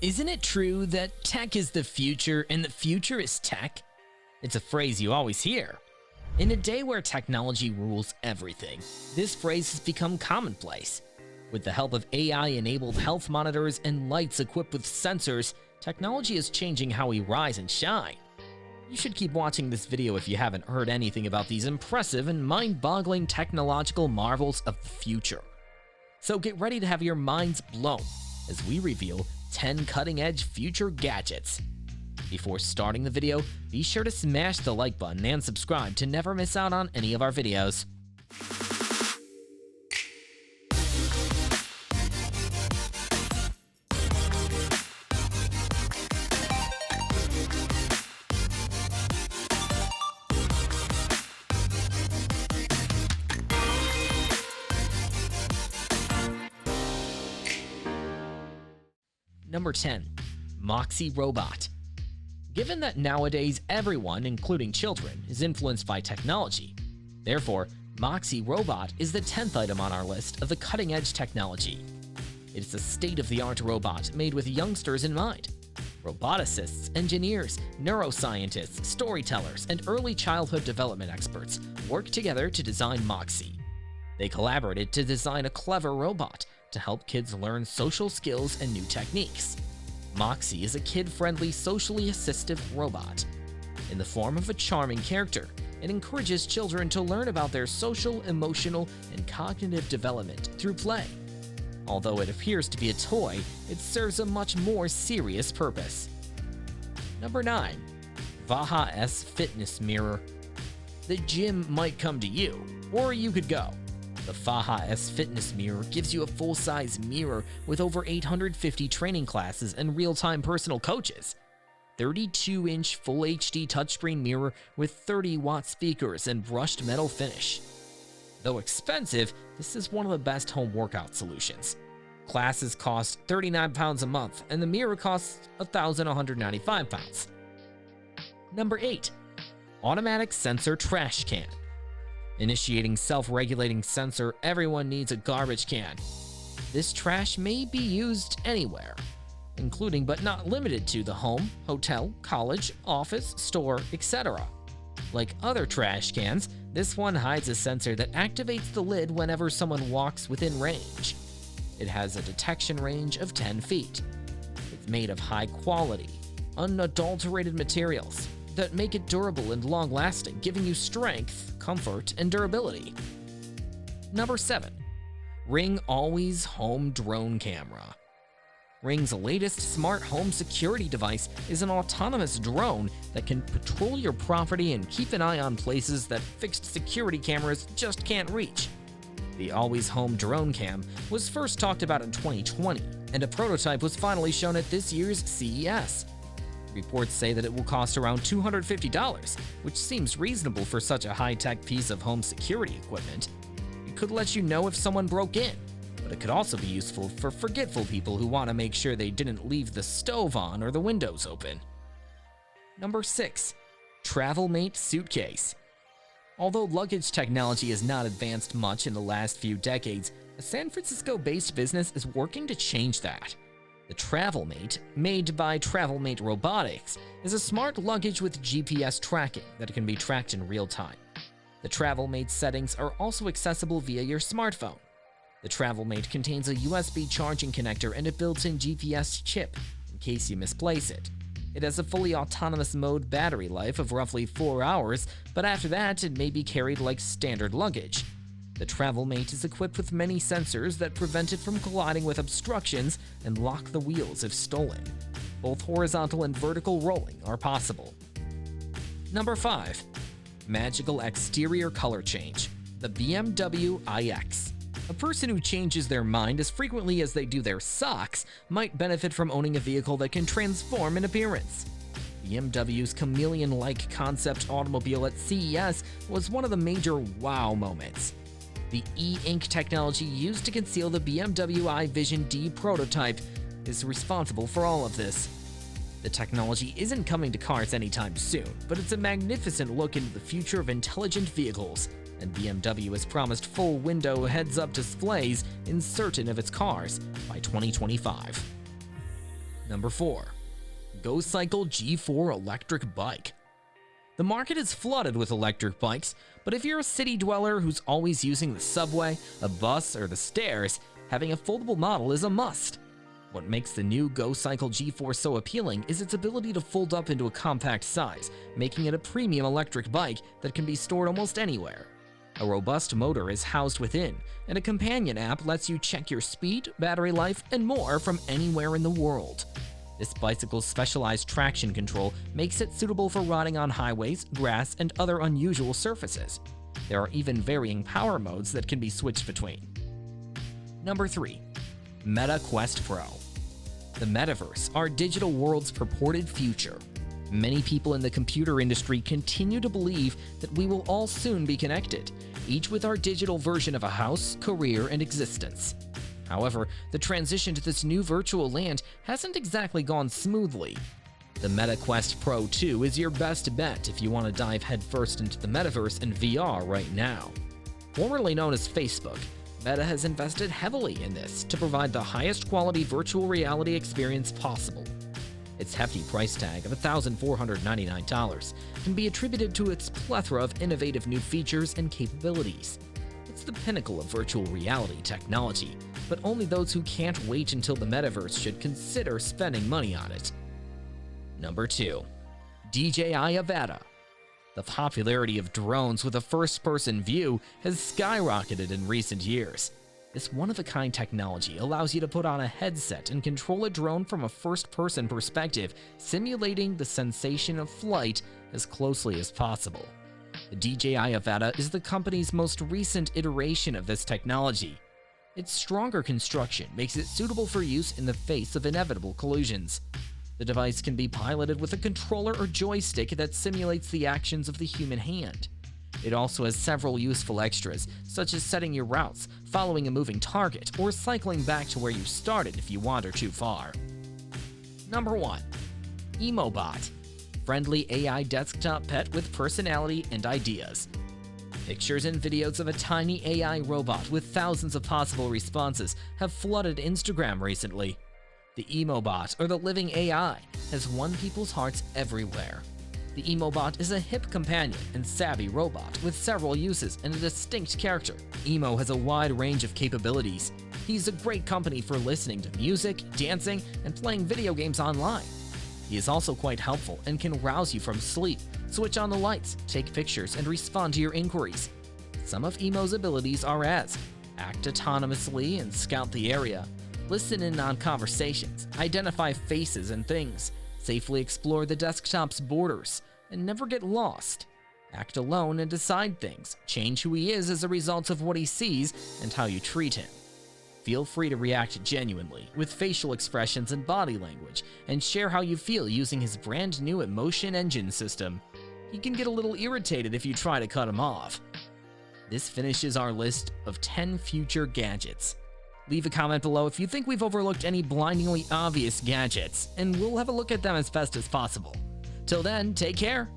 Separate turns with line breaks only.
Isn't it true that tech is the future and the future is tech? It's a phrase you always hear. In a day where technology rules everything, this phrase has become commonplace. With the help of AI-enabled health monitors and lights equipped with sensors, technology is changing how we rise and shine. You should keep watching this video if you haven't heard anything about these impressive and mind-boggling technological marvels of the future. So get ready to have your minds blown as we reveal 10 cutting-edge future gadgets. Before starting the video, be sure to smash the like button and subscribe to never miss out on any of our videos. Number 10. MOXIE Robot. Given that nowadays everyone, including children, is influenced by technology, therefore, MOXIE Robot is the 10th item on our list of the cutting-edge technology. It is a state-of-the-art robot made with youngsters in mind. Roboticists, engineers, neuroscientists, storytellers, and early childhood development experts work together to design MOXIE. They collaborated to design a clever robot to help kids learn social skills and new techniques. MOXIE is a kid-friendly, socially assistive robot. In the form of a charming character, it encourages children to learn about their social, emotional, and cognitive development through play. Although it appears to be a toy, it serves a much more serious purpose. Number 9. VAHAS Fitness Mirror. The gym might come to you, or you could go. The VAHAS Fitness Mirror gives you a full-size mirror with over 850 training classes and real-time personal coaches. 32-inch Full HD touchscreen mirror with 30-watt speakers and brushed metal finish. Though expensive, this is one of the best home workout solutions. Classes cost £39 a month, and the mirror costs £1,195. Number 8. Automatic Sensor Trash Can. Initiating self-regulating sensor, everyone needs a garbage can. This trash may be used anywhere, including but not limited to the home, hotel, college, office, store, etc. Like other trash cans, this one hides a sensor that activates the lid whenever someone walks within range. It has a detection range of 10 feet. It's made of high-quality, unadulterated materials that make it durable and long-lasting, giving you strength, comfort, and durability. Number 7. Ring Always Home Drone Camera. Ring's latest smart home security device is an autonomous drone that can patrol your property and keep an eye on places that fixed security cameras just can't reach. The Always Home Drone Cam was first talked about in 2020, and a prototype was finally shown at this year's CES. Reports say that it will cost around $250, which seems reasonable for such a high-tech piece of home security equipment. It could let you know if someone broke in, but it could also be useful for forgetful people who want to make sure they didn't leave the stove on or the windows open. Number 6. TRAVELMATE Suitcase. Although luggage technology has not advanced much in the last few decades, a San Francisco-based business is working to change that. The TRAVELMATE, made by TRAVELMATE Robotics, is a smart luggage with GPS tracking that can be tracked in real time. The TRAVELMATE settings are also accessible via your smartphone. The TRAVELMATE contains a USB charging connector and a built-in GPS chip in case you misplace it. It has a fully autonomous mode battery life of roughly 4 hours, but after that it may be carried like standard luggage. The TRAVELMATE is equipped with many sensors that prevent it from colliding with obstructions and lock the wheels if stolen. Both horizontal and vertical rolling are possible. Number 5. Magical Exterior Color Change. The BMW iX. A person who changes their mind as frequently as they do their socks might benefit from owning a vehicle that can transform in appearance. BMW's chameleon-like concept automobile at CES was one of the major wow moments. The e-ink technology used to conceal the BMW iVision D prototype is responsible for all of this. The technology isn't coming to cars anytime soon, but it's a magnificent look into the future of intelligent vehicles, and BMW has promised full window heads-up displays in certain of its cars by 2025. Number 4. GOCYCLE G4 electric bike. The market is flooded with electric bikes, but if you're a city dweller who's always using the subway, a bus, or the stairs, having a foldable model is a must. What makes the new GOCYCLE G4 so appealing is its ability to fold up into a compact size, making it a premium electric bike that can be stored almost anywhere. A robust motor is housed within, and a companion app lets you check your speed, battery life, and more from anywhere in the world. This bicycle's specialized traction control makes it suitable for riding on highways, grass, and other unusual surfaces. There are even varying power modes that can be switched between. Number 3. Meta Quest Pro. The metaverse, our digital world's purported future. Many people in the computer industry continue to believe that we will all soon be connected, each with our digital version of a house, career, and existence. However, the transition to this new virtual land hasn't exactly gone smoothly. The Meta Quest Pro 2 is your best bet if you want to dive headfirst into the metaverse and VR right now. Formerly known as Facebook, Meta has invested heavily in this to provide the highest quality virtual reality experience possible. Its hefty price tag of $1,499 can be attributed to its plethora of innovative new features and capabilities. It's the pinnacle of virtual reality technology, but only those who can't wait until the metaverse should consider spending money on it. Number 2. DJI AVATA. The popularity of drones with a first-person view has skyrocketed in recent years. This one-of-a-kind technology allows you to put on a headset and control a drone from a first-person perspective, simulating the sensation of flight as closely as possible. The DJI AVATA is the company's most recent iteration of this technology. Its stronger construction makes it suitable for use in the face of inevitable collisions. The device can be piloted with a controller or joystick that simulates the actions of the human hand. It also has several useful extras, such as setting your routes, following a moving target, or cycling back to where you started if you wander too far. Number 1. EmoBot. Friendly AI desktop pet with personality and ideas. Pictures and videos of a tiny AI robot with thousands of possible responses have flooded Instagram recently. The EmoBot, or the living AI, has won people's hearts everywhere. The EmoBot is a hip companion and savvy robot with several uses and a distinct character. Emo has a wide range of capabilities. He's a great company for listening to music, dancing, and playing video games online. He is also quite helpful and can rouse you from sleep, switch on the lights, take pictures, and respond to your inquiries. Some of Emo's abilities are as act autonomously and scout the area, listen in on conversations, identify faces and things, safely explore the desktop's borders, and never get lost, act alone and decide things, change who he is as a result of what he sees and how you treat him. Feel free to react genuinely with facial expressions and body language, and share how you feel using his brand new emotion engine system. He can get a little irritated if you try to cut him off. This finishes our list of 10 future gadgets. Leave a comment below if you think we've overlooked any blindingly obvious gadgets, and we'll have a look at them as best as possible. Till then, take care,